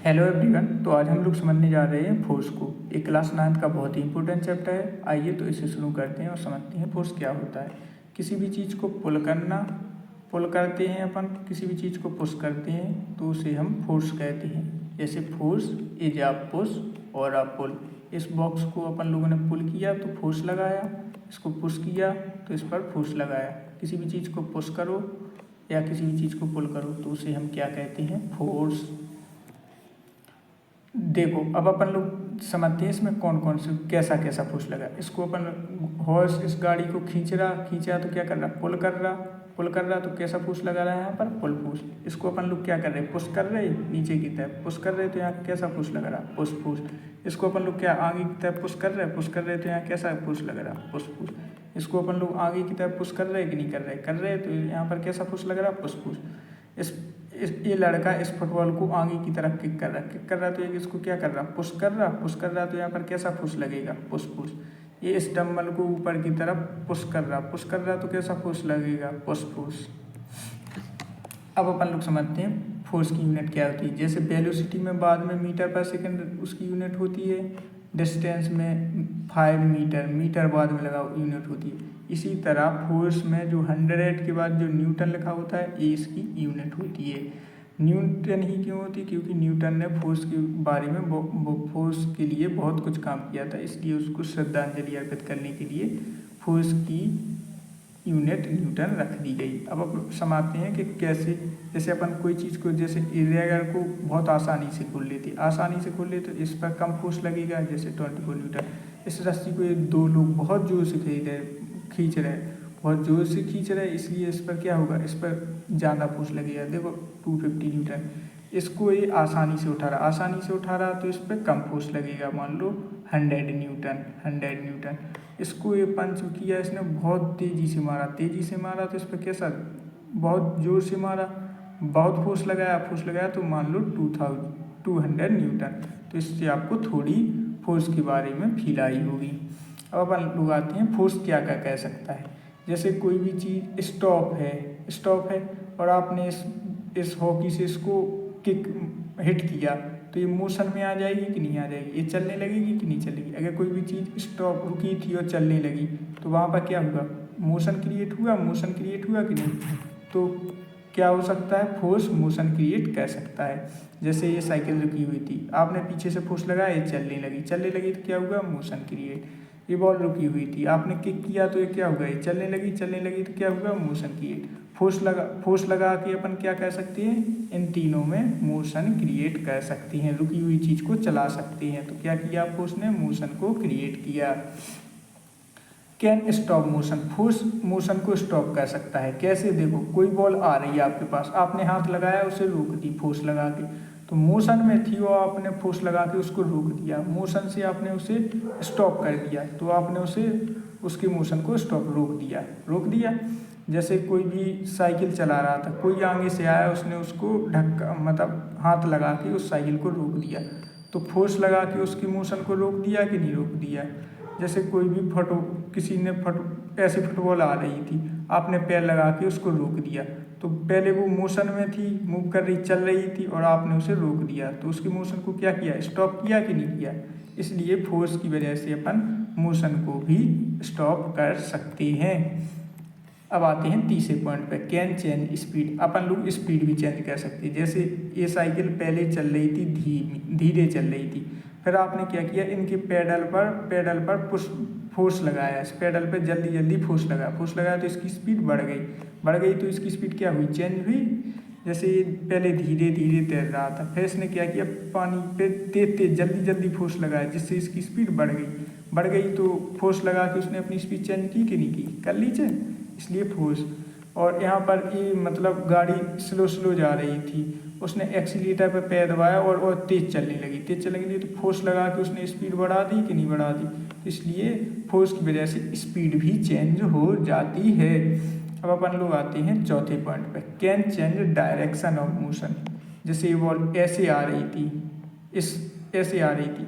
Hello everyone. तो आज हम लोग समझने जा रहे हैं फोर्स को। एक क्लास 9th का बहुत ही इंपॉर्टेंट चैप्टर है। आइए तो इसे शुरू करते हैं और समझते हैं फोर्स क्या होता है। किसी भी चीज़ को पुल करते हैं अपन, किसी भी चीज़ को पुश करते हैं तो उसे हम फोर्स कहते हैं। जैसे फोर्स इज अ पुश और अ पुल। इस बॉक्स को अपन लोगों ने पुल किया तो फोर्स लगाया, इसको पुश किया तो इस पर फोर्स लगाया। किसी भी चीज़ को पुश करो या किसी भी चीज़ को पुल करो तो उसे हम क्या कहते हैं, फोर्स। देखो अब अपन लोग समझते हैं इसमें कौन कौन से कैसा कैसा फोर्स लगा। इसको अपन हॉर्स इस गाड़ी को खींचा तो क्या कर रहा, पुल कर रहा तो कैसा फोर्स लगा रहा है यहाँ पर, पुल फोर्स। इसको अपन लोग क्या कर रहे हैं, पुश कर रहे हैं नीचे की तरफ, पुश कर रहे तो यहाँ कैसा फोर्स लग रहा, पुश फोर्स। इसको अपन लोग क्या आगे की तरफ पुश कर रहे हैं तो यहाँ कैसा फोर्स लग रहा, पुश फोर्स। इसको अपन लोग आगे की तरफ पुश कर रहे हैं कि नहीं कर रहे तो यहाँ पर कैसा फोर्स लग रहा, पुश फोर्स। ये लड़का इस फुटबॉल को आगे की तरफ किक कर रहा है तो ये इसको क्या कर रहा, पुश कर रहा तो यहाँ पर कैसा फोर्स लगेगा, पुश फोर्स। ये इस डंबल को ऊपर की तरफ पुश कर रहा तो कैसा फोर्स लगेगा, पुश फोर्स। अब अपन लोग समझते हैं फोर्स की यूनिट क्या होती है। जैसे वेलोसिटी में बाद में मीटर पर सेकंड उसकी यूनिट होती है, डिस्टेंस में 5 मीटर बाद में लगा यूनिट होती है। इसी तरह फोर्स में जो 100 के बाद जो न्यूटन लिखा होता है ये इसकी यूनिट होती है। न्यूटन ही क्यों होती है, क्योंकि न्यूटन ने फोर्स के बारे में फोर्स के लिए बहुत कुछ काम किया था, इसलिए उसको श्रद्धांजलि अर्पित करने के लिए फोर्स की यूनिट न्यूटन रख दी गई। अब समझते हैं कि कैसे। जैसे अपन कोई चीज़ को, जैसे इरेगर को बहुत आसानी से खोल ले तो इस पर कम फोर्स लगेगा, जैसे 24 न्यूटन। इस रस्सी को ये 2 लोग बहुत जोर से खींच रहे हैं, इसलिए इस पर क्या होगा, इस पर ज़्यादा फोर्स लगेगा। देखो 250 न्यूटन। इसको ये आसानी से उठा रहा तो इस पर कम फोर्स लगेगा, मान लो 100 न्यूटन। इसको ये पंच किया, इसने बहुत तेज़ी से मारा तो इस पर कैसा, बहुत जोर से मारा, बहुत फोर्स लगाया तो मान लो 200 न्यूटन। तो इससे आपको थोड़ी फोर्स के बारे में फील आई होगी। अब अपन लोग आते हैं फोर्स क्या क्या कह सकता है। जैसे कोई भी चीज़ स्टॉप है और आपने इस हॉकी से इसको किक हिट किया तो ये मोशन में आ जाएगी कि नहीं आ जाएगी, ये चलने लगेगी कि नहीं चलेगी। अगर कोई भी चीज़ स्टॉप रुकी थी और चलने लगी तो वहाँ पर क्या हुआ, मोशन क्रिएट हुआ कि नहीं। तो क्या हो सकता है, फोर्स मोशन क्रिएट कर सकता है। जैसे ये साइकिल रुकी हुई थी, आपने पीछे से फोर्स लगाया, ये चलने लगी तो क्या हुआ, मोशन क्रिएट। ये बॉल रुकी हुई थी, आपने किक किया तो ये क्या हुआ, ये चलने लगी तो क्या हुआ, मोशन क्रिएट। फोर्स लगा के अपन क्या कर सकते हैं, इन तीनों में मोशन क्रिएट कर सकते हैं, रुकी हुई चीज़ को चला सकते हैं। तो क्या किया, फोर्स ने मोशन को क्रिएट किया। Can stop motion, force motion को स्टॉप कर सकता है। कैसे, देखो कोई बॉल आ रही है आपके पास, आपने हाथ लगाया उसे रोक दी फोर्स लगा के, तो मोशन में थी वो, आपने फोर्स लगा के उसको रोक दिया, मोशन से आपने उसे स्टॉप कर दिया, तो आपने उसके मोशन को रोक दिया। जैसे कोई भी साइकिल चला रहा था, कोई आगे से आया, उसने उसको हाथ लगा के उस साइकिल को रोक दिया, तो फोर्स लगा के उसकी मोशन को रोक दिया कि नहीं रोक दिया। जैसे कोई भी ऐसी फुटबॉल आ रही थी, आपने पैर लगा के उसको रोक दिया, तो पहले वो मोशन में थी, मूव कर रही, चल रही थी और आपने उसे रोक दिया, तो उसकी मोशन को क्या किया, स्टॉप किया कि नहीं किया। इसलिए फोर्स की वजह से अपन मोशन को भी स्टॉप कर सकते हैं। अब आते हैं तीसरे पॉइंट पे, कैन चेंज स्पीड। अपन लोग स्पीड भी चेंज कर सकते हैं। जैसे ये साइकिल पहले चल रही थी, धीरे चल रही थी, फिर आपने क्या किया, इनके पेडल पर फोर्स लगाया, इस पेडल पे जल्दी फोर्स लगाया तो इसकी स्पीड बढ़ गई तो इसकी स्पीड क्या हुई, चेंज हुई। जैसे ये पहले धीरे तैर रहा था, फिर इसने क्या किया, पानी पे तेज जल्दी फोर्स लगाया, जिससे इसकी स्पीड बढ़ गई तो फोर्स लगा के उसने अपनी स्पीड चेंज की कि नहीं की, कर लीजिए, इसलिए फोर्स। और यहाँ पर ये गाड़ी स्लो जा रही थी, उसने एक्सीलेटर पर पैर दबाया और तेज चलने लगी तो फोर्स लगा के उसने स्पीड बढ़ा दी कि नहीं बढ़ा दी, इसलिए फोर्स की वजह से स्पीड भी चेंज हो जाती है। अब अपन लोग आते हैं चौथे पॉइंट पे, can change direction of motion. जैसे ये बॉल ऐसे आ रही थी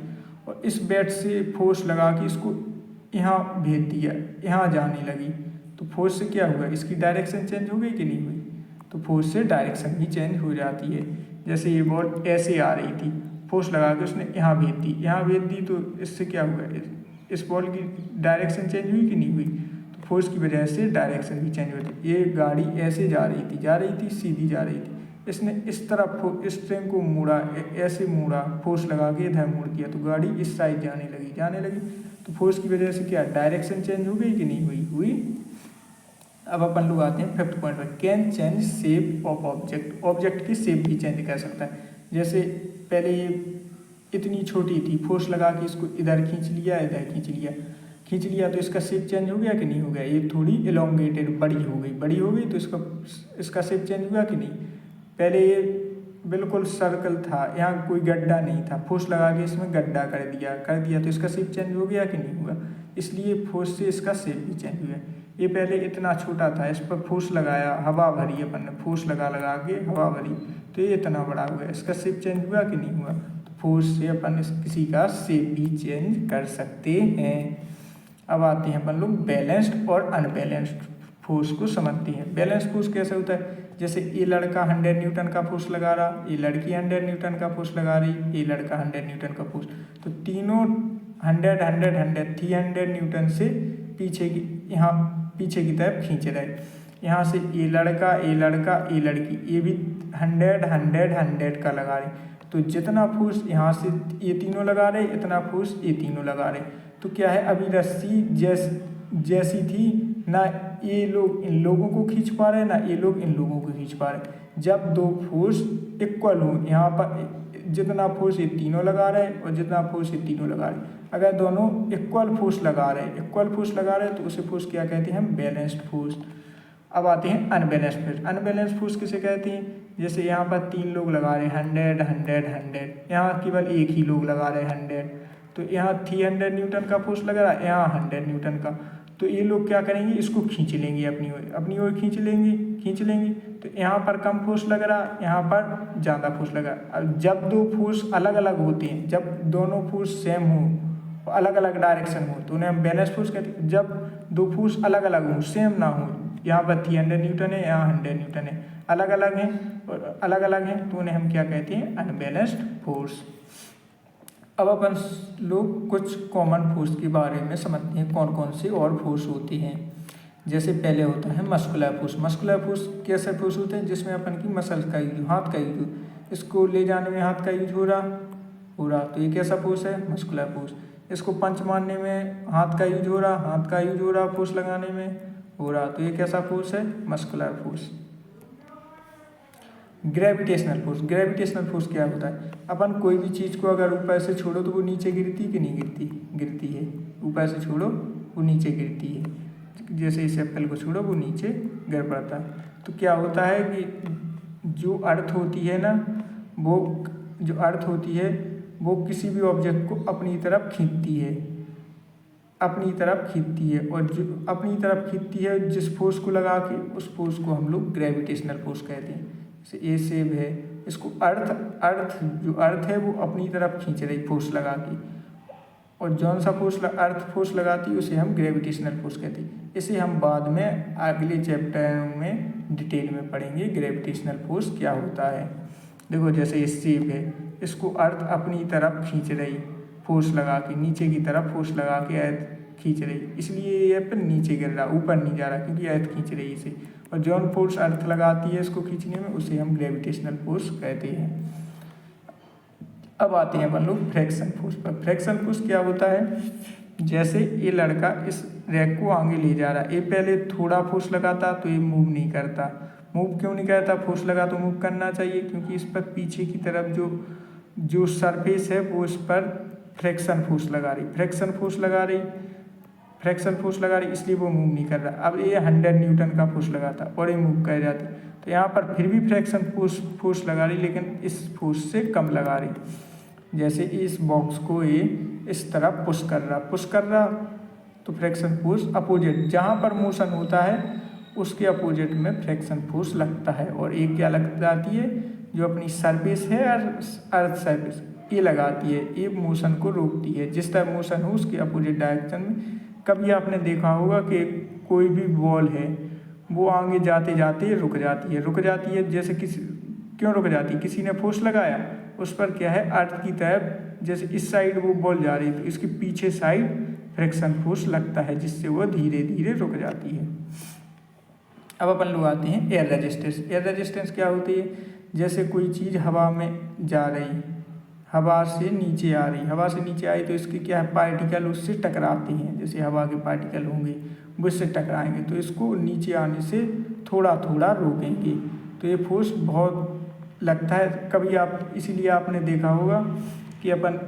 और इस बैट से फोर्स लगा के इसको यहाँ भेज दिया, यहाँ जाने लगी, तो फोर्स से क्या हुआ, इसकी डायरेक्शन चेंज हो गई कि नहीं हुई, तो फोर्स से डायरेक्शन भी चेंज हो जाती है। जैसे ये बॉल ऐसे आ रही थी, फोर्स लगा के उसने यहाँ भेज दी तो इससे क्या हुआ, इस बॉल की डायरेक्शन चेंज हुई कि नहीं हुई, तो फोर्स की वजह से डायरेक्शन भी चेंज होती। ये गाड़ी ऐसे जा रही थी सीधी जा रही थी, इसने इस तरफ इस ट्रेन को मोड़ा, ऐसे मोड़ा, फोर्स लगा के इधर मोड़ दिया तो गाड़ी इस साइड जाने लगी तो फोर्स की वजह से क्या डायरेक्शन चेंज हो गई कि नहीं हुई। अब अपन लोग आते हैं 5th पॉइंट पर, can change shape of object, object की शेप भी चेंज कर सकता है। जैसे पहले ये इतनी छोटी थी, फोर्स लगा के इसको इधर खींच लिया तो इसका शेप चेंज हो गया कि नहीं हो गया, ये थोड़ी एलोंगेटेड बड़ी हो गई तो इसका शेप चेंज हुआ कि नहीं। पहले ये बिल्कुल सर्कल था, यहाँ कोई गड्ढा नहीं था, फोर्स लगा के इसमें गड्ढा कर दिया तो इसका शेप चेंज हो गया कि नहीं हुआ, इसलिए फोर्स से इसका शेप भी चेंज हुआ। ये पहले इतना छोटा था, इस पर फोर्स लगाया, हवा भरी अपन ने, फोर्स लगा के हवा भरी तो ये इतना बड़ा हो गया, इसका शेप चेंज हुआ कि नहीं हुआ। तो फोर्स से अपन किसी का शेप भी चेंज कर सकते हैं। अब आते हैं अपन लोग बैलेंस्ड और अनबैलेंस्ड फोर्स को समझते हैं। बैलेंस्ड फोर्स कैसे होता है, जैसे ये लड़का 100 न्यूटन का फोर्स लगा रहा, ये लड़की 100 न्यूटन का फोर्स लगा रही, ये लड़का 100 न्यूटन का फोर्स, तो तीनों 100 300 न्यूटन से पीछे की तरफ खींच रहे। यहाँ से ये लड़का ये लड़की ये भी 100 का लगा रहे, तो जितना फोर्स यहाँ से ये तीनों लगा रहे, इतना फोर्स ये तीनों लगा रहे। तो क्या है, अभी रस्सी जैसी थी ना, ये लोग इन लोगों को खींच पा रहे, ना ये लोग इन लोगों को खींच पा रहे। जब दो फोर्स इक्वल हो, यहाँ पर जितना फोर्स ये तीनों लगा रहे और जितना फोर्स ये तीनों लगा रहे, अगर दोनों इक्वल फोर्स लगा रहे तो उसे फोर्स क्या कहते हैं, बैलेंस्ड फोर्स। अब आते हैं अनबैलेंस्ड फोर्स। अनबैलेंस्ड फोर्स किसे कहते हैं, जैसे यहाँ पर 3 लोग लगा रहे 100, यहाँ केवल एक ही लोग लगा रहे 100, तो यहाँ 300 न्यूटन का फोर्स लग रहा है, यहाँ 100 न्यूटन का, तो ये लोग क्या करेंगे, इसको खींच लेंगे अपनी ओर खींच लेंगे तो यहाँ पर कम फोर्स लग रहा, यहाँ पर ज़्यादा फोर्स लगा। अब जब दो फोर्स अलग अलग होते हैं, जब दोनों फोर्स सेम हो, अलग अलग डायरेक्शन हो, तो उन्हें हम बैलेंस फोर्स कहते हैं। जब दो फोर्स अलग अलग हो, सेम ना हो, यहाँ पर 300 न्यूटन है, यहाँ 100 न्यूटन है, अलग अलग हैं, तो उन्हें हम क्या कहते हैं, अनबैलेंस्ड फोर्स। अब अपन लोग कुछ कॉमन फोर्स के बारे में समझते हैं, कौन कौन से और फोर्स होते हैं। जैसे पहले होता है मस्कुलर फोर्स। मस्कुलर फोर्स कैसे फोर्स होते हैं, जिसमें अपन की मसल का यूज, हाथ का यूज, इसको ले जाने में हाथ का यूज हो रहा, तो ये कैसा फोर्स है, मस्कुलर फोर्स। इसको पंच मारने में हाथ का यूज हो रहा, फोर्स लगाने में हो रहा, तो ये कैसा फोर्स है, मस्कुलर फोर्स। ग्रेविटेशनल फोर्स क्या होता है, अपन कोई भी चीज़ को अगर ऊपर से छोड़ो तो वो नीचे गिरती कि नहीं गिरती है, ऊपर से छोड़ो वो नीचे गिरती है। जैसे इस एप्पल को छोड़ो वो नीचे गिर पड़ता है। तो क्या होता है कि जो अर्थ होती है ना, वो किसी भी ऑब्जेक्ट को अपनी तरफ खींचती है, और जो अपनी तरफ खींचती है, जिस फोर्स को लगा के, उस फोर्स को हम लोग ग्रेविटेशनल फोर्स कहते हैं। जैसे ये सेब है, इसको अर्थ है वो अपनी तरफ खींच रही फोर्स लगा के, और जौन सा अर्थ फोर्स लगाती है उसे हम ग्रेविटेशनल फोर्स कहते हैं। इसे हम बाद में अगले चैप्टर में डिटेल में पढ़ेंगे, ग्रेविटेशनल फोर्स क्या होता है। देखो जैसे ये सेब है, इसको अर्थ अपनी तरफ खींच रही फोर्स लगा के, नीचे की तरफ फोर्स लगा के अर्थ खींच रही, इसलिए ये एप्पल नीचे गिर रहा, ऊपर नहीं जा रहा, क्योंकि अर्थ खींच रही इसे। और जौन फोर्स अर्थ लगाती है इसको खींचने में, उसे हम ग्रेविटेशनल फोर्स कहते हैं। अब आते हैं अपन लोग फ्रैक्शन फोर्स पर। फ्रैक्शन फोर्स क्या होता है, जैसे ये लड़का इस रैक को आगे ले जा रहा है, ये पहले थोड़ा फोर्स लगाता तो ये मूव नहीं करता। मूव क्यों नहीं करता, फोर्स लगा तो मूव करना चाहिए, क्योंकि इस पर पीछे की तरफ जो सरफेस है वो इस पर फ्रैक्शन फोर्स लगा रही, इसलिए वो मूव नहीं कर रहा। अब ये 100 न्यूटन का फोर्स लगाता और ये मूव कर जाती, तो यहाँ पर फिर भी फ्रैक्शन फोर्स लगा रही, लेकिन इस फोर्स से कम लगा रही। जैसे इस बॉक्स को ये इस तरह पुश कर रहा, तो फ्रैक्शन फोर्स अपोजिट, जहाँ पर मोशन होता है उसके अपोजिट में फ्रैक्शन फोर्स लगता है। और एक क्या लग जाती है, जो अपनी सरफेस है अर्थ सरफेस, ये लगाती है, ये मोशन को रोकती है। जिस तरह मोशन हो उसके अपोजिट डायरेक्शन में। कभी आपने देखा होगा कि कोई भी बॉल है वो आगे जाते जाते रुक जाती है, जैसे क्यों रुक जाती है? किसी ने फोर्स लगाया, उस पर क्या है, अर्थ की तरफ जैसे इस साइड वो बॉल जा रही है तो इसके पीछे साइड फ्रिक्शन फोर्स लगता है, जिससे वो धीरे धीरे रुक जाती है। अब अपन लोग आते हैं एयर रेजिस्टेंस। एयर रेजिस्टेंस क्या होती है? जैसे कोई चीज़ हवा में जा रही, हवा से नीचे आ रही, हवा से नीचे आई तो इसके क्या है, पार्टिकल उससे टकराते हैं, जैसे हवा के पार्टिकल होंगे वो इससे टकराएंगे तो इसको नीचे आने से थोड़ा थोड़ा रोकेंगे। तो ये फोर्स बहुत लगता है कभी आप, इसीलिए आपने देखा होगा कि अपन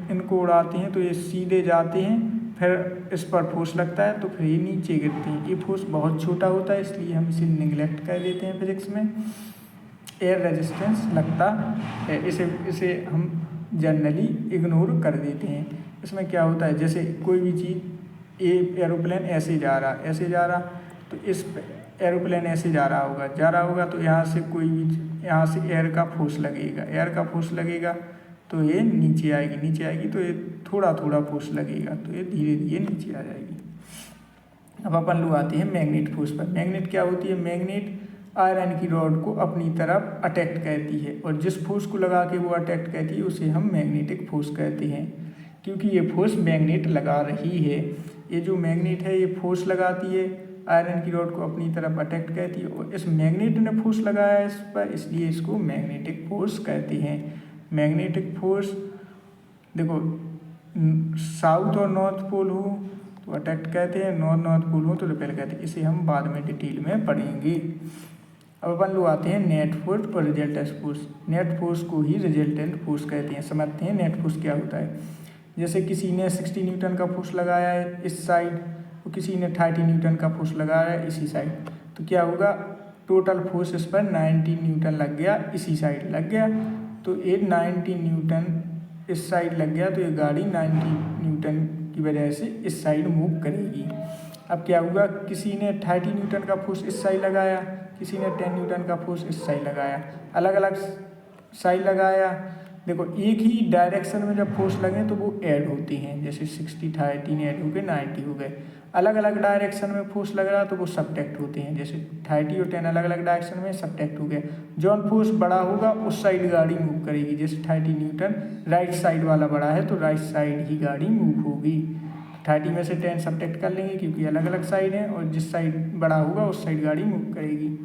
इनको उड़ाते हैं तो ये सीधे जाते हैं, फिर इस पर फोर्स लगता है तो फिर ये नीचे गिरते हैं। ये फोर्स बहुत छोटा होता है, इसलिए हम इसे निगलेक्ट कर देते हैं फिजिक्स में। एयर रेजिस्टेंस लगता है, इसे हम जनरली इग्नोर कर देते हैं। इसमें क्या होता है, जैसे कोई भी चीज़, एरोप्लेन ऐसे जा रहा तो इस एरोप्लेन ऐसे जा रहा होगा तो यहाँ से कोई भी, यहाँ से एयर का फोर्स लगेगा तो ये नीचे आएगी तो ये थोड़ा थोड़ा फोर्स लगेगा तो ये धीरे धीरे नीचे आ जाएगी। अब अपन लोग आते हैं मैग्नेट फोर्स पर। मैग्नेट क्या होती है? मैग्नेट आयरन की रॉड को अपनी तरफ अट्रैक्ट करती है और जिस फोर्स को लगा के वो अट्रैक्ट करती है उसे हम मैग्नेटिक फोर्स कहते हैं, क्योंकि ये फोर्स मैग्नेट लगा रही है। ये जो मैग्नेट है ये फोर्स लगाती है, आयरन की रॉड को अपनी तरफ अट्रैक्ट करती है और इस मैग्नेट ने फोर्स लगाया है इस पर, इसलिए इसको मैग्नेटिक फोर्स कहते हैं। मैग्नेटिक फोर्स देखो, साउथ और नॉर्थ पोल हो तो अट्रैक्ट कहते हैं, नॉर्थ पोल हो तो रिपेल कहते हैं। इसे हम बाद में डिटेल में पढ़ेंगे। अब अपन लोग आते हैं नेट फोर्स और रिजल्टेंट फोर्स। नेट फोर्स को ही रिजल्टेंट फोर्स कहते हैं। समझते हैं नेट फोर्स क्या होता है। जैसे किसी ने 60 न्यूटन का फोर्स लगाया है इस साइड और किसी ने 30 न्यूटन का फोर्स लगाया है इसी साइड, तो क्या होगा, टोटल फोर्स इस पर 90 न्यूटन लग गया, इसी साइड लग गया तो ये 90 न्यूटन इस साइड लग गया तो ये गाड़ी 90 न्यूटन की वजह से इस साइड मूव करेगी। अब क्या हुआ, किसी ने 30 न्यूटन का फोर्स इस साइड लगाया, किसी ने 10 न्यूटन का फोर्स इस साइड लगाया, अलग अलग साइड लगाया। देखो एक ही डायरेक्शन में जब फोर्स लगे तो वो ऐड होते हैं, जैसे 60 30 ऐड हो गए 90 हो गए। अलग अलग डायरेक्शन में फोर्स लग रहा तो वो सबट्रैक्ट होते हैं, जैसे 30 और 10 अलग अलग डायरेक्शन में सबट्रैक्ट हो गए। जौन फोर्स बड़ा होगा उस साइड गाड़ी मूव करेगी, जैसे 30 न्यूटन राइट साइड वाला बड़ा है तो राइट साइड ही गाड़ी मूव होगी। 30 में से 10 सबट्रैक्ट कर लेंगे क्योंकि अलग अलग साइड हैं और जिस साइड बड़ा होगा उस साइड गाड़ी मूव करेगी।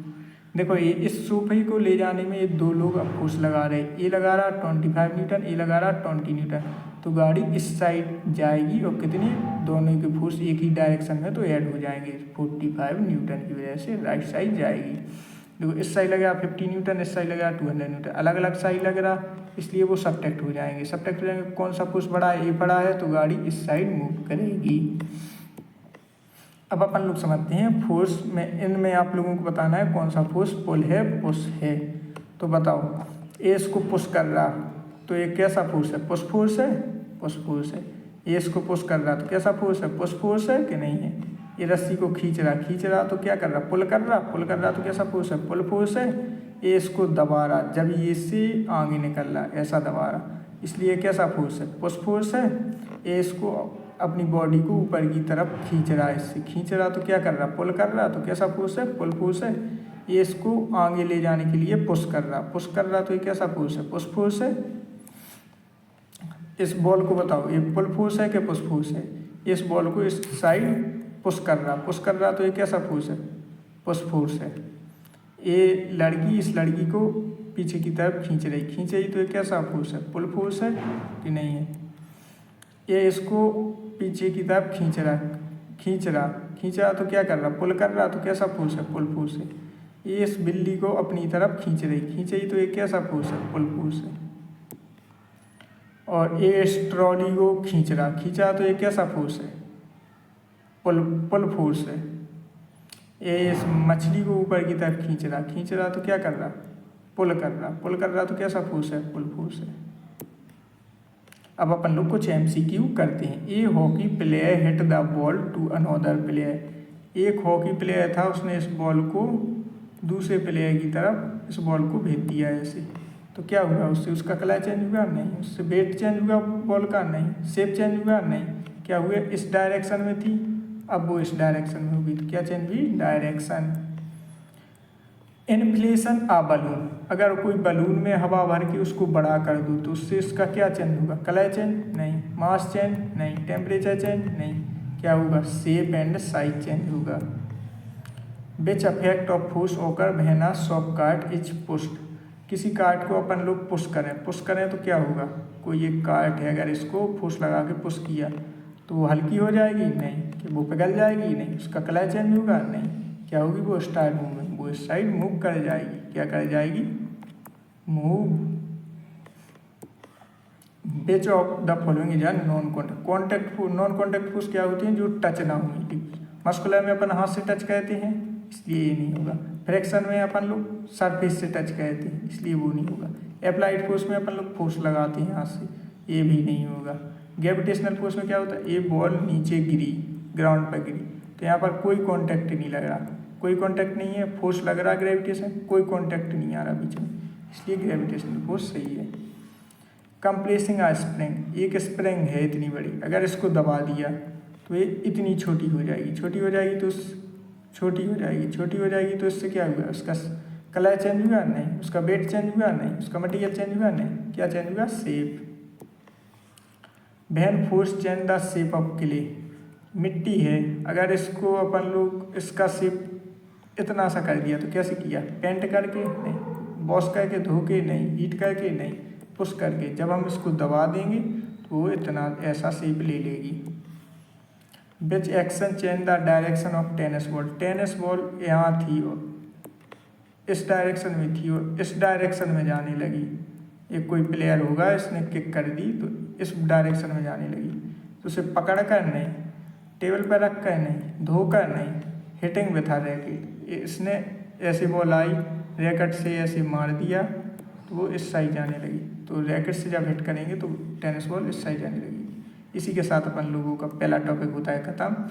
देखो ये इस सोफे को ले जाने में ये दो लोग अब फोर्स लगा रहे हैं, ये लगा रहा 25 न्यूटन, ये लगा रहा 20 न्यूटन, तो गाड़ी इस साइड जाएगी और कितनी, दोनों के फोर्स एक ही डायरेक्शन में तो ऐड हो जाएंगे, 45 न्यूटन की वजह से राइट साइड जाएगी। देखो इस साइड लगा 50 न्यूटन, इस साइड लगा 200 न्यूटन, अलग अलग साइड लग रहा इसलिए वो सबट्रैक्ट हो जाएंगे। सबट्रैक्ट हो जाएंगे, कौन सा फोर्स बड़ा है, ये बड़ा है तो गाड़ी इस साइड मूव करेगी। अब अपन लोग समझते हैं फोर्स में, इनमें आप लोगों को बताना है कौन सा फोर्स पुल है पुश है। तो बताओ, ये इसको पुश कर रहा तो ये कैसा फोर्स है, पुश फोर्स है, पुश फोर्स है। ये इसको पुश कर रहा तो कैसा फोर्स है, पुश फोर्स है कि नहीं है। ये रस्सी को खींच रहा तो क्या कर रहा, पुल कर रहा तो कैसा फोर्स है, पुल फोर्स है। ये इसको दबा रहा, जब ये इससे आगे निकल रहा ऐसा दबा रहा, इसलिए कैसा फोर्स है, पुश फोर्स है। ये इसको अपनी बॉडी को ऊपर की तरफ खींच रहा है, इससे खींच रहा तो क्या कर रहा, पुल कर रहा तो कैसा फोर्स है, पुल फोर्स है। ये इसको आगे ले जाने के लिए पुश कर रहा तो ये कैसा फोर्स है, पुश फोर्स है। इस बॉल को बताओ ये पुल फोर्स है कि पुश फोर्स है। इस बॉल को इस साइड पुश कर रहा तो ये कैसा फोर्स है, पुश फोर्स है। ये लड़की इस लड़की को पीछे की तरफ खींच रही तो ये कैसा फोर्स है, पुल फोर्स है कि नहीं है। ये इसको पीछे की तरफ खींच रहा तो क्या कर रहा, पुल कर रहा तो कैसा फोर्स है, पुल फोर्स है। ये इस बिल्ली को अपनी तरफ खींच रही तो ये कैसा फोर्स है, पुल फोर्स है। और ये इस ट्रॉली को खींचा तो ये कैसा फोर्स है, पुल फोर्स है। ये इस मछली को ऊपर की तरफ खींच रहा तो क्या कर रहा, पुल कर रहा तो कैसा फोर्स है, पुल फोर्स है। अब अपन लोग कुछ MCQ करते हैं। A hockey player hit the ball to another player. एक हॉकी प्लेयर था, उसने इस बॉल को दूसरे प्लेयर की तरफ इस बॉल को भेज दिया ऐसे, तो क्या हुआ, उससे उसका कलर चेंज हुआ नहीं, उससे वेट चेंज हुआ बॉल का नहीं, शेप चेंज हुआ नहीं। क्या हुआ, इस डायरेक्शन में थी अब वो इस डायरेक्शन में होगी तो क्या चेंज हुई, डायरेक्शन। इन्फ्लेशन आ बलून। अगर कोई बलून में हवा भर के उसको बड़ा कर दूँ तो उससे इसका क्या चेंज होगा? कलर चेंज नहीं, मास चेंज नहीं, टेम्परेचर चेंज नहीं, क्या होगा? शेप एंड साइज चेंज होगा। विच अफेक्ट ऑफ फोर्स ओकर when a soft card is pushed. किसी कार्ड को अपन लोग पुश करें तो क्या होगा? कोई एक कार्ड है, अगर इसको फोर्स लगा के पुश किया तो वो हल्की हो जाएगी? नहीं। कि वो पिघल जाएगी? नहीं। उसका कलर चेंज होगा? नहीं। क्या होगी? वो स्टार्ट मूविंग, वो इस साइड मूव कर जाएगी। क्या कर जाएगी? Move. Which of the following is a non contact non contact force क्या होती है? जो टच ना हुई। मस्कुलर में अपन हाथ से टच कहते हैं, इसलिए ये नहीं होगा। फ्रैक्शन में अपन लोग सरफेस से टच कहते हैं, इसलिए वो नहीं होगा। अप्लाइड फोर्स में अपन लोग फोर्स लगाते हैं हाथ से, ये भी नहीं होगा। ग्रेविटेशनल फोर्स में क्या होता है? ये बॉल नीचे गिरी, ग्राउंड पर गिरी, तो यहाँ पर कोई कॉन्टैक्ट नहीं लग रहा, कोई कॉन्टैक्ट नहीं है। फोर्स लग रहा है ग्रेविटेशन, कोई कॉन्टैक्ट नहीं आ रहा बीच में, इसलिए ग्रेविटेशनल फोर्स सही है। कंप्रेसिंग आ स्प्रिंग, एक स्प्रिंग है इतनी बड़ी, अगर इसको दबा दिया तो ये इतनी छोटी हो जाएगी। छोटी हो जाएगी तो इससे क्या हुआ? उसका कलर चेंज हुआ? नहीं। उसका वेट चेंज हुआ? नहीं। उसका मटेरियल चेंज हुआ? नहीं। क्या चेंज हुआ? Shape. When force change the shape of clay, मिट्टी है, अगर इसको अपन लोग इसका शेप इतना सा कर दिया तो कैसे किया? पेंट करके? नहीं। वॉश करके, धो के? नहीं। हीट करके? नहीं। पुश करके। जब हम इसको दबा देंगे तो वो इतना ऐसा शेप ले लेगी। विच action change the direction of tennis ball, tennis ball यहाँ थी और इस डायरेक्शन में थी और इस डायरेक्शन में जाने लगी। एक कोई प्लेयर होगा, इसने किक कर दी तो इस डायरेक्शन में जाने लगी, तो उसे पकड़ कर नहीं, टेबल पर रख कर नहीं, धोकर नहीं, हिटिंग विथ अ रैकेट, इसने ऐसे बॉल आई, रैकेट से ऐसे मार दिया तो वो इस साइड जाने लगी। तो रैकेट से जब हिट करेंगे तो टेनिस बॉल इस साइड जाने लगी। इसी के साथ अपन लोगों का पहला टॉपिक होता है खत्म।